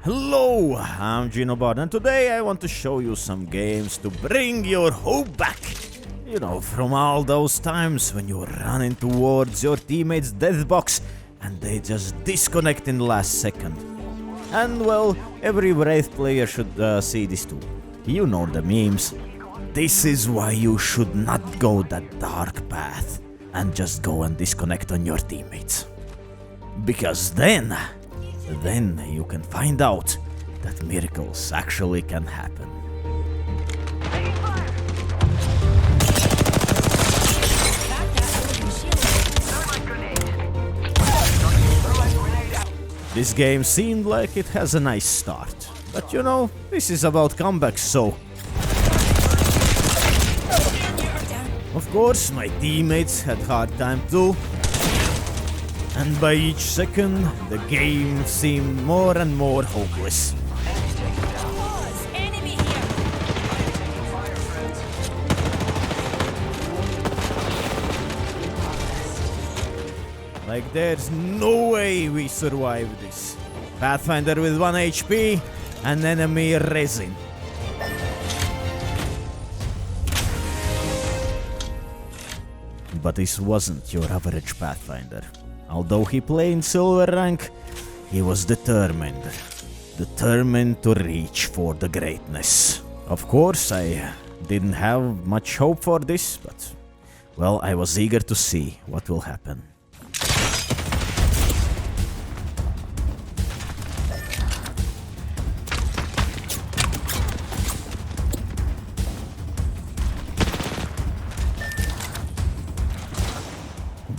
Hello, I'm Ginobot, and today I want to show you some games to bring your hope back. You know, from all those times when you're running towards your teammate's death box and they just disconnect in the last second. And well, every Wraith player should see this too. You know the memes. This is why you should not go that dark path and just go and disconnect on your teammates. Because then you can find out that miracles actually can happen. This game seemed like it has a nice start, but you know, this is about comebacks, so... Of course, my teammates had hard time too. And by each second, the game seemed more and more hopeless. Enemy here. Like there's no way we survive this. Pathfinder with 1 HP, and enemy resin. But this wasn't your average Pathfinder. Although he played in silver rank, he was determined to reach for the greatness. Of course, I didn't have much hope for this, but, well, I was eager to see what will happen.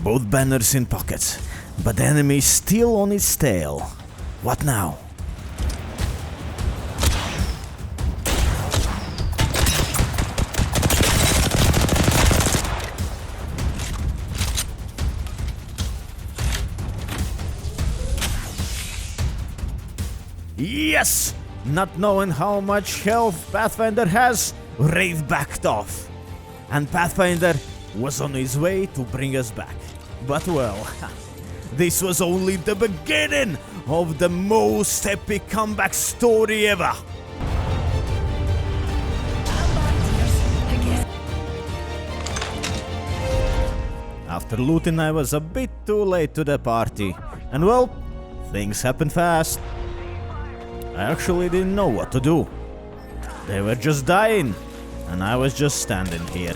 Both banners in pockets, but the enemy is still on its tail. What now? Yes! Not knowing how much health Pathfinder has, Wraith backed off. And Pathfinder was on his way to bring us back. But well, this was only the beginning of the most epic comeback story ever. After looting, I was a bit too late to the party. And well, things happened fast. I actually didn't know what to do. They were just dying, and I was just standing here.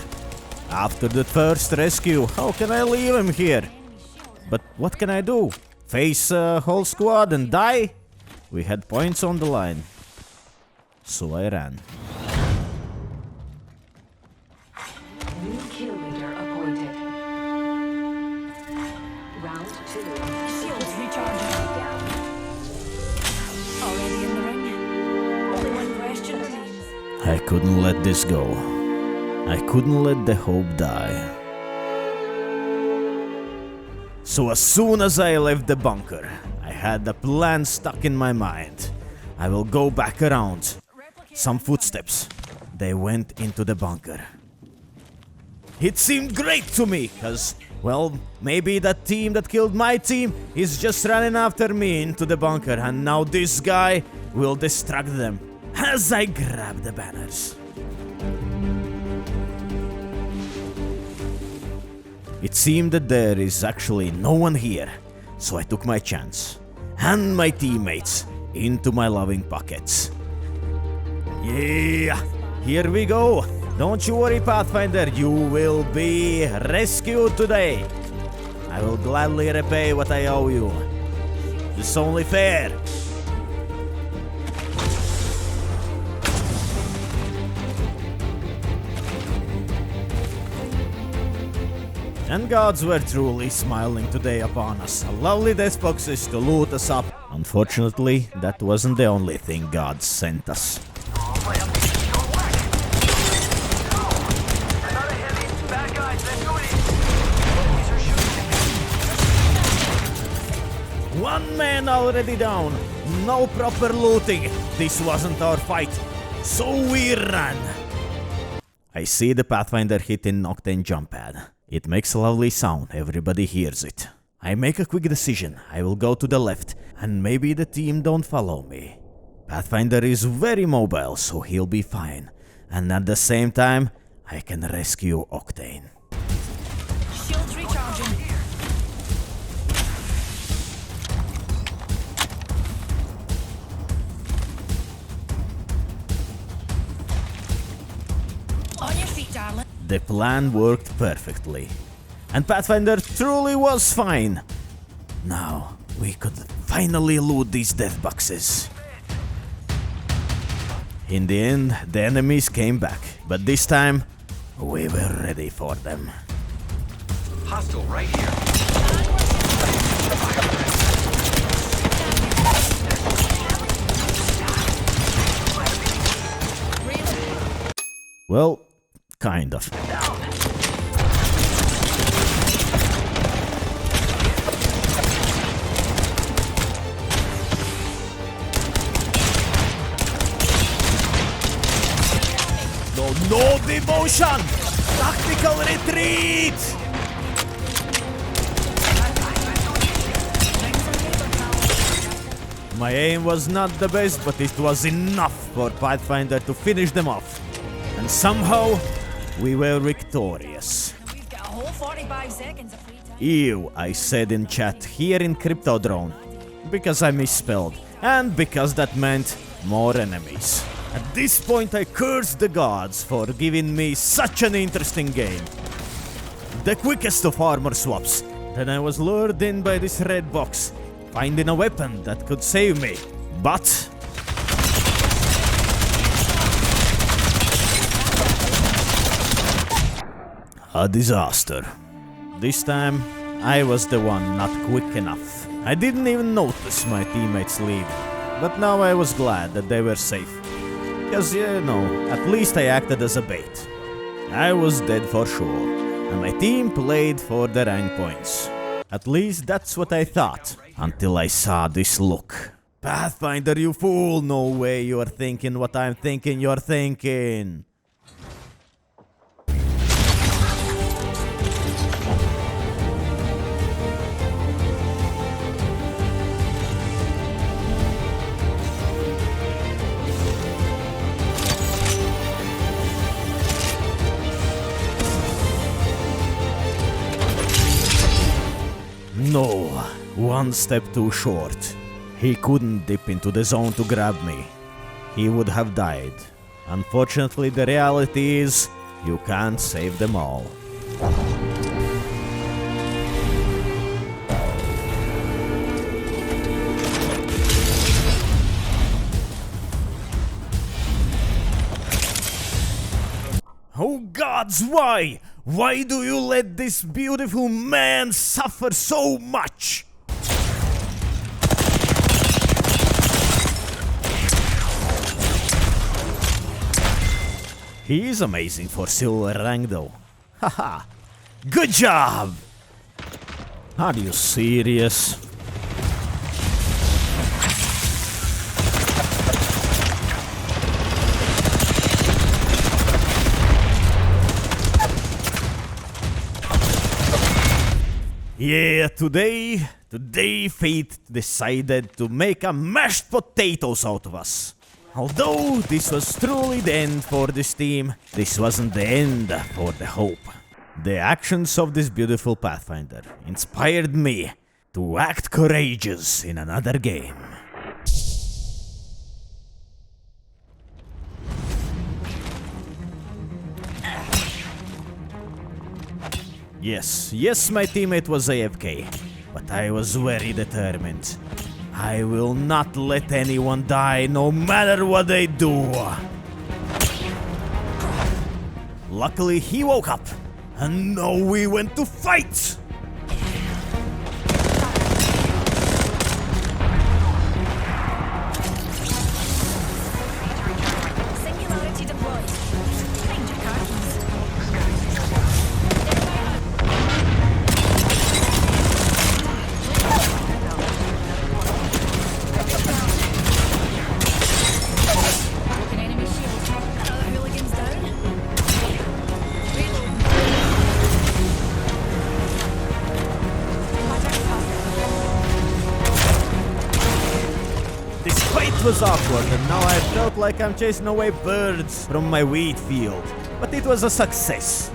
After the first rescue, how can I leave him here? But what can I do? Face a whole squad and die? We had points on the line. So I ran. New kill leader appointed. Round 2. Shields recharging. Already in the ring. Only one question remains. I couldn't let this go. I couldn't let the hope die. So as soon as I left the bunker, I had a plan stuck in my mind. I will go back around. Some footsteps. They went into the bunker. It seemed great to me, cause, well, maybe that team that killed my team is just running after me into the bunker, and now this guy will distract them as I grab the banners. It seemed that there is actually no one here, so I took my chance, and my teammates into my loving pockets. Yeah, here we go. Don't you worry, Pathfinder, you will be rescued today. I will gladly repay what I owe you. It's only fair. And gods were truly smiling today upon us. Lovely death boxes to loot us up. Unfortunately, that wasn't the only thing God sent us. One man already down. No proper looting. This wasn't our fight. So we ran. I see the Pathfinder hitting Octane jump pad. It makes a lovely sound, everybody hears it. I make a quick decision. I will go to the left, and maybe the team don't follow me. Pathfinder is very mobile, so he'll be fine. And at the same time, I can rescue Octane. Shields recharging. On your feet, darling. The plan worked perfectly. And Pathfinder truly was fine. Now, we could finally loot these death boxes. In the end, the enemies came back, but this time, we were ready for them. Hostile right here. Well, kind of. No devotion! Tactical retreat! My aim was not the best, but it was enough for Pathfinder to finish them off. And somehow, we were victorious. We've got a whole 45 seconds of free time. Ew, I said in chat here in Cryptodrone. Because I misspelled. And because that meant more enemies. At this point I cursed the gods for giving me such an interesting game. The quickest of armor swaps. Then I was lured in by this red box, finding a weapon that could save me. But... a disaster. This time, I was the one not quick enough. I didn't even notice my teammates leave. But now I was glad that they were safe. Because, you know, at least I acted as a bait. I was dead for sure, and my team played for the rank points. At least that's what I thought, until I saw this look. Pathfinder, you fool! No way you're thinking what I'm thinking you're thinking! No, one step too short. He couldn't dip into the zone to grab me. He would have died. Unfortunately, the reality is, you can't save them all. Oh gods, why? Why do you let this beautiful man suffer so much? He is amazing for silver rank though. Haha. Good job! Are you serious? Yeah, today fate decided to make a mashed potatoes out of us. Although this was truly the end for this team, this wasn't the end for the hope. The actions of this beautiful Pathfinder inspired me to act courageous in another game. Yes, my teammate was AFK, but I was very determined. I will not let anyone die, no matter what they do. Luckily, he woke up, and now we went to fight! Singularity deployed. Find your car keys. Broken enemy shield. Another hooligan's down. Reload. was awkward, and now I felt like I'm chasing away birds from my wheat field. But it was a success.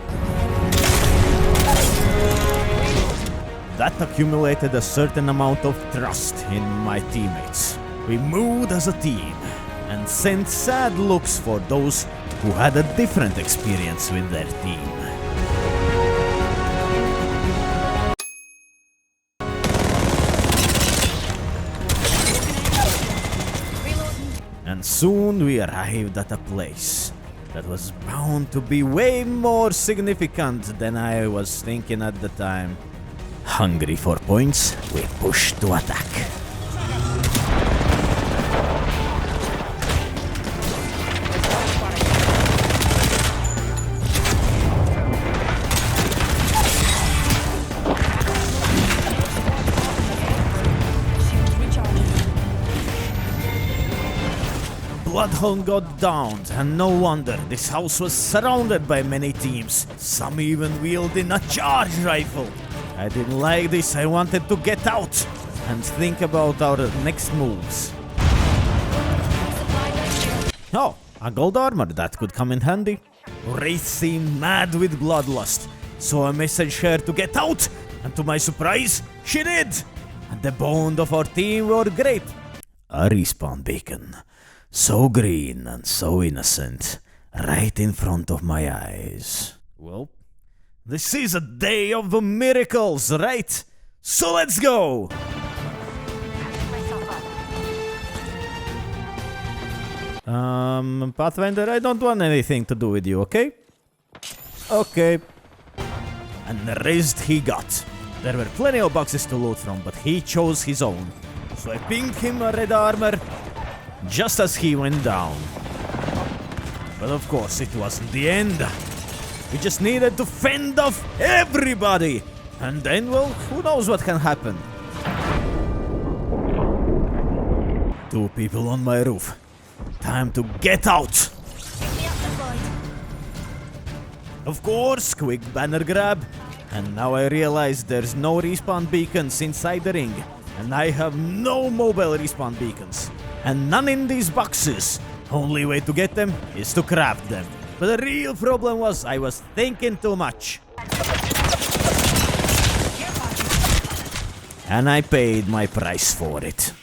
That accumulated a certain amount of trust in my teammates. We moved as a team, and sent sad looks for those who had a different experience with their team. And soon we arrived at a place that was bound to be way more significant than I was thinking at the time. Hungry for points, we pushed to attack. Bloodhound got downed, and no wonder. This house was surrounded by many teams, some even wielding a charge rifle. I didn't like this. I wanted to get out and think about our next moves. Oh, a gold armor, that could come in handy. Wraith seemed mad with bloodlust, so I messaged her to get out, and to my surprise, she did! And the bond of our team were great. A respawn beacon. So green and so innocent, right in front of my eyes. Well, this is a day of the miracles, right? So let's go! Pathfinder, I don't want anything to do with you, okay? Okay. And raised he got. There were plenty of boxes to loot from, but he chose his own. So I pinged him a red armor, just as he went down. But of course it wasn't the end. We just needed to fend off everybody. And then, well, who knows what can happen. 2 people on my roof. Time to get out. Of course, quick banner grab. And now I realize there's no respawn beacons inside the ring. And I have no mobile respawn beacons. And none in these boxes. Only way to get them is to craft them. But the real problem was I was thinking too much. And I paid my price for it.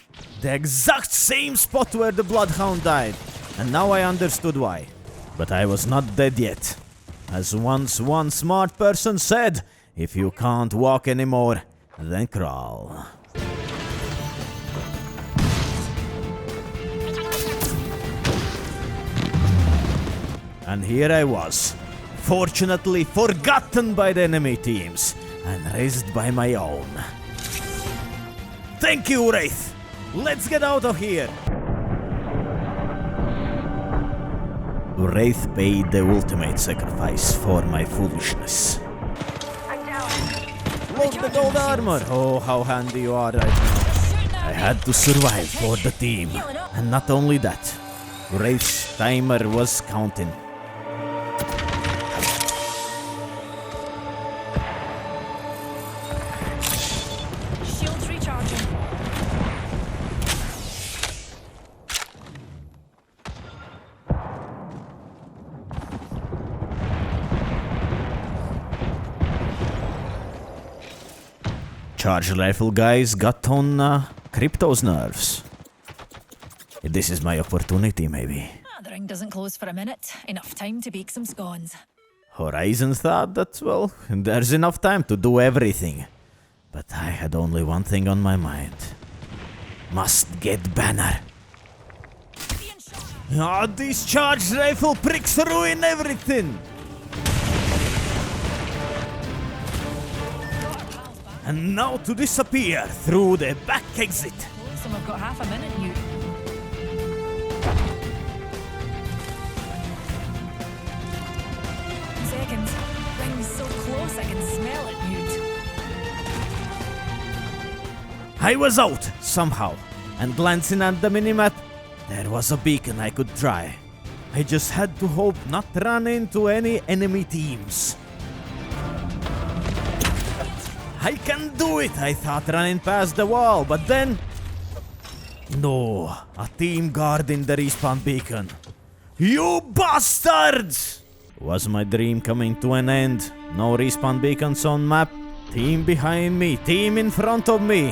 The exact same spot where the Bloodhound died. And now I understood why. But I was not dead yet. As once one smart person said, if you can't walk anymore, then crawl. And here I was, fortunately forgotten by the enemy teams, and raised by my own. Thank you, Wraith! Let's get out of here! Wraith paid the ultimate sacrifice for my foolishness. Load the gold armor! Oh, how handy you are right now. I had to survive for the team. And not only that, Wraith's timer was counting. Shields recharging. Charge rifle guys got on Crypto's nerves. This is my opportunity, maybe. The ring doesn't close for a minute. Enough time to bake some scones. Horizon thought that, well, there's enough time to do everything. But I had only one thing on my mind. Must get banner. Ah, these charge rifle pricks ruin everything! And now to disappear through the back exit. Some have got half a minute, you. Seconds. Ring's so close I can smell it, Newt. I was out, somehow, and glancing at the minimap, there was a beacon I could try. I just had to hope not run into any enemy teams. I can do it, I thought, running past the wall, but then... No, a team guarding the respawn beacon. You bastards! Was my dream coming to an end? No respawn beacons on map? Team behind me, team in front of me.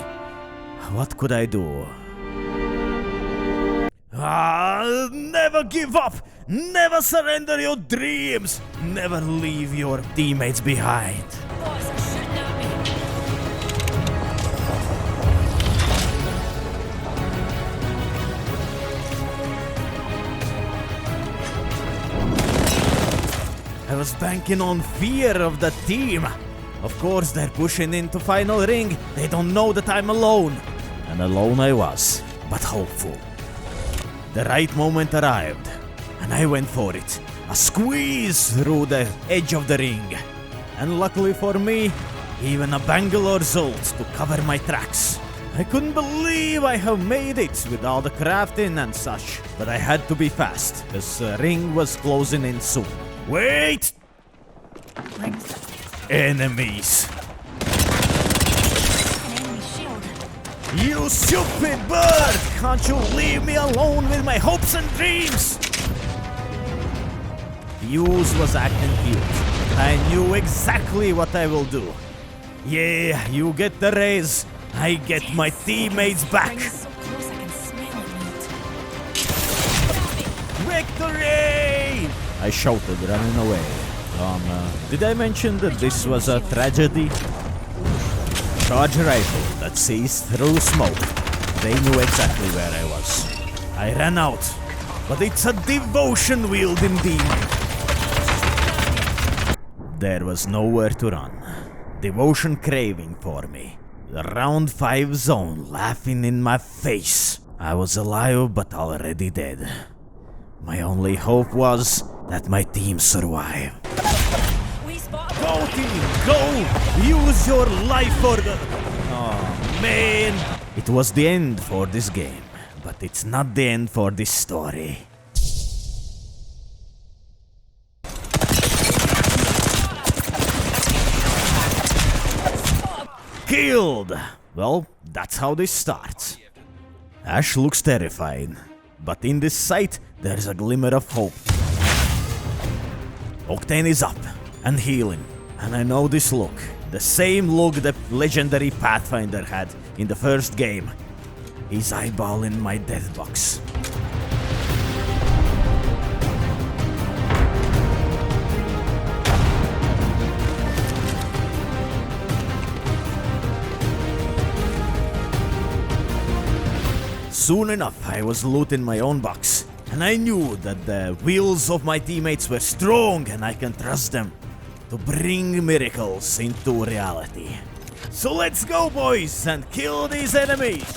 What could I do? Never give up! Never surrender your dreams! Never leave your teammates behind. Boys are shooting at me. I was banking on fear of the team. Of course, they're pushing into final ring. They don't know that I'm alone. And alone I was, but hopeful. The right moment arrived, and I went for it. A squeeze through the edge of the ring. And luckily for me, even a Bangalore Zolt to cover my tracks. I couldn't believe I have made it with all the crafting and such. But I had to be fast, because the ring was closing in soon. Wait! Enemies! An enemy shield. You stupid bird! Can't you leave me alone with my hopes and dreams? Fuse was acting cute. I knew exactly what I will do. Yeah, you get the raise. I get my teammates back. Ring's so close I can smell it. Victory! I shouted, running away. Did I mention that this was a tragedy? Charge rifle that sees through smoke. They knew exactly where I was. I ran out, but it's a devotion wielding demon. There was nowhere to run. Devotion craving for me. The round 5 zone laughing in my face. I was alive but already dead. My only hope was that my team survived. We spot Go team, go! Use your life for the... Oh man! It was the end for this game, but it's not the end for this story. Killed! Well, that's how this starts. Ash looks terrified, but in this sight, there's a glimmer of hope. Octane is up and healing, and I know this look. The same look the legendary Pathfinder had in the first game. He's eyeballing my death box. Soon enough, I was looting my own box, and I knew that the wills of my teammates were strong and I can trust them to bring miracles into reality. So let's go, boys, and kill these enemies!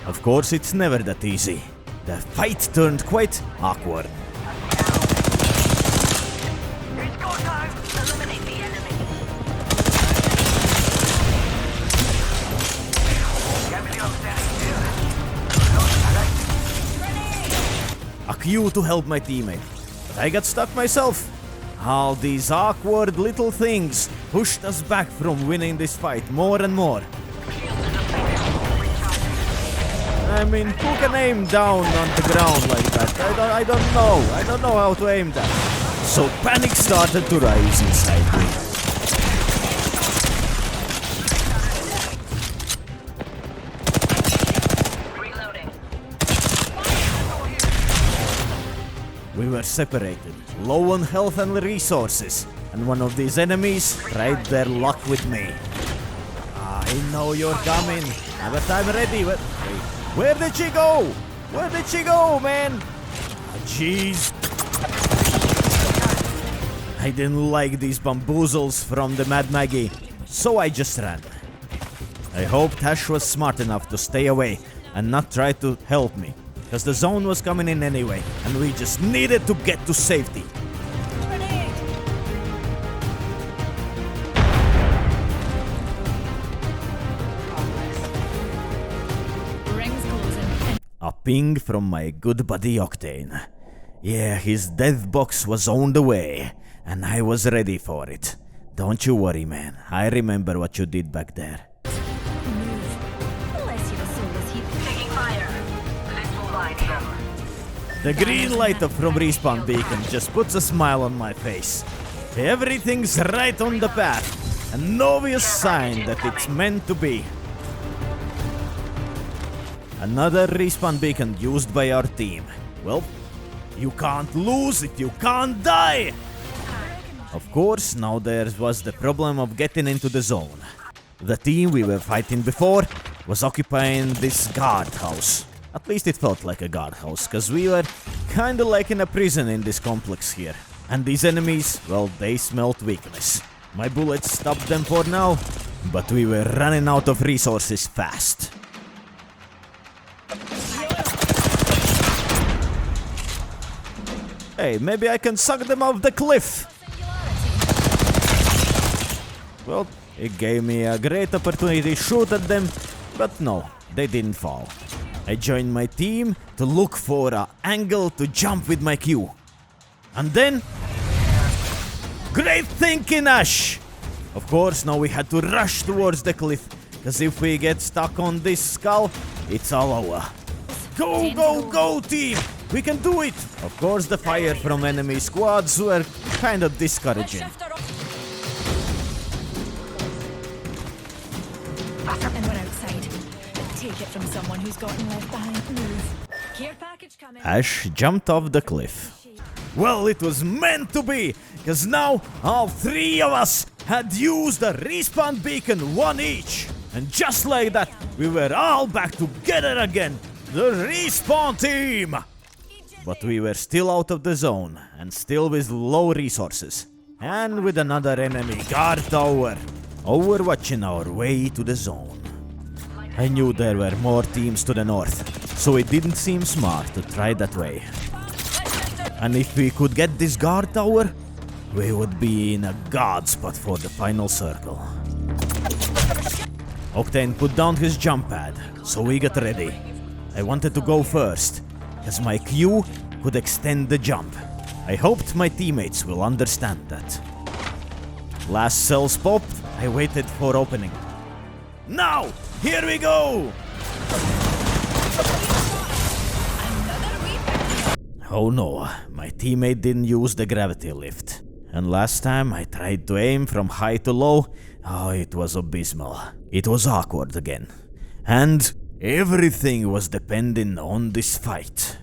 Of course, it's never that easy. The fight turned quite awkward. A cue to help my teammate, but I got stuck myself. All these awkward little things pushed us back from winning this fight more and more. I mean, who can aim down on the ground like that? I don't know. I don't know how to aim that. So panic started to rise inside me. We were separated, low on health and resources, and one of these enemies tried their luck with me. I know you're coming, but I'm ready. Where did she go? Where did she go, man? Jeez. I didn't like these bamboozles from the Mad Maggie, so I just ran. I hoped Tash was smart enough to stay away and not try to help me, because the zone was coming in anyway, and we just needed to get to safety. Ring's closing. A ping from my good buddy Octane. Yeah, his death box was on the way, and I was ready for it. Don't you worry, man. I remember what you did back there. The green light up from respawn beacon just puts a smile on my face. Everything's right on the path. An obvious sign that it's meant to be. Another respawn beacon used by our team. Well, you can't lose it, you can't die! Of course, now there was the problem of getting into the zone. The team we were fighting before was occupying this guardhouse. At least it felt like a guardhouse, cause we were kinda like in a prison in this complex here. And these enemies, well, they smelt weakness. My bullets stopped them for now, but we were running out of resources fast. Hey, maybe I can suck them off the cliff! Well, it gave me a great opportunity to shoot at them, but no, they didn't fall. I joined my team to look for an angle to jump with my Q. And then... Great thinking, Ash! Of course, now we had to rush towards the cliff, because if we get stuck on this skull, it's all over. Go, go, go, team! We can do it! Of course, the fire from enemy squads were kind of discouraging. And we're outside. Take it from someone who's gotten left behind. Move. Care package coming. Ash jumped off the cliff. Well, it was meant to be, because now all three of us had used a respawn beacon, one each. And just like that, we were all back together again. The respawn team! But we were still out of the zone, and still with low resources. And with another enemy guard tower, overwatching our way to the zone. I knew there were more teams to the north, so it didn't seem smart to try that way. And if we could get this guard tower, we would be in a god spot for the final circle. Octane put down his jump pad, so we got ready. I wanted to go first, as my Q could extend the jump. I hoped my teammates will understand that. Last cells popped, I waited for opening. Now! Here we go! Oh no, my teammate didn't use the gravity lift. And last time I tried to aim from high to low, oh, it was abysmal. It was awkward again. And everything was depending on this fight.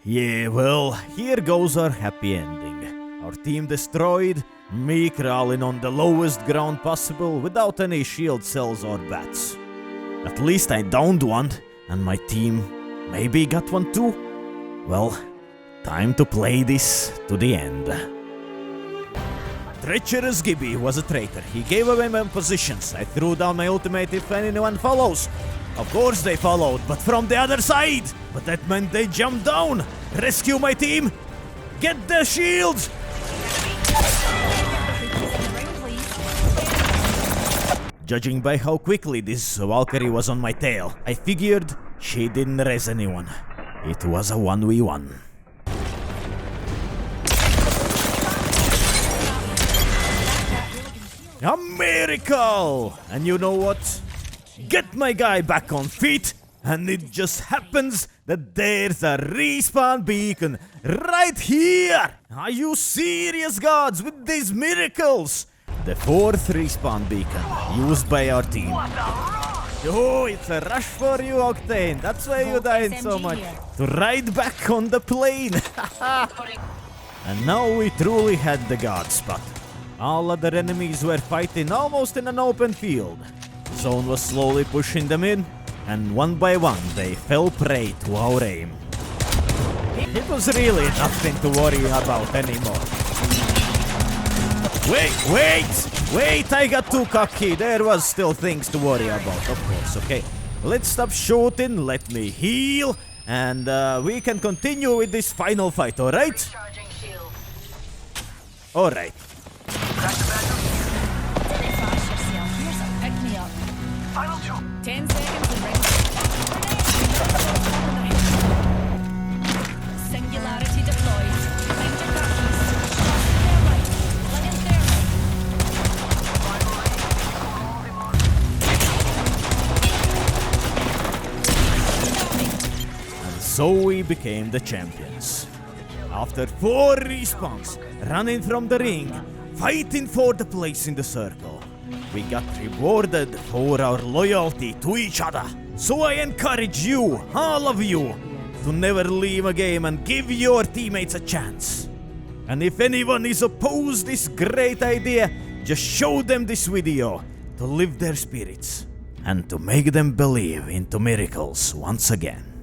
Yeah, well, here goes our happy ending. Our team destroyed, me crawling on the lowest ground possible without any shield cells or bats. At least I downed one, and my team maybe got one too. Well, time to play this to the end. Treacherous Gibby was a traitor. He gave away my positions. I threw down my ultimate if anyone follows. Of course they followed, but from the other side! But that meant they jumped down! Rescue my team! Get the shields! Judging by how quickly this Valkyrie was on my tail, I figured she didn't res anyone. It was a 1v1. A miracle! And you know what? Get my guy back on feet, and it just happens that there's a respawn beacon right here! Are you serious, gods, with these miracles? The fourth respawn beacon used by our team. Oh, it's a rush for you, Octane. That's why you died so much. To ride back on the plane. And now we truly had the god spot. All other enemies were fighting almost in an open field. Zone was slowly pushing them in, and one by one they fell prey to our aim. It was really nothing to worry about anymore. Wait, I got too cocky. There was still things to worry about, of course, okay. Let's stop shooting, let me heal, and we can continue with this final fight, alright? Alright. Pick me up. 10 seconds and ring. Singularity so we became the champions. After 4 respawns, running from the ring, fighting for the place in the circle, we got rewarded for our loyalty to each other. So I encourage you, all of you, to never leave a game and give your teammates a chance. And if anyone is opposed this great idea, just show them this video to lift their spirits and to make them believe into miracles once again.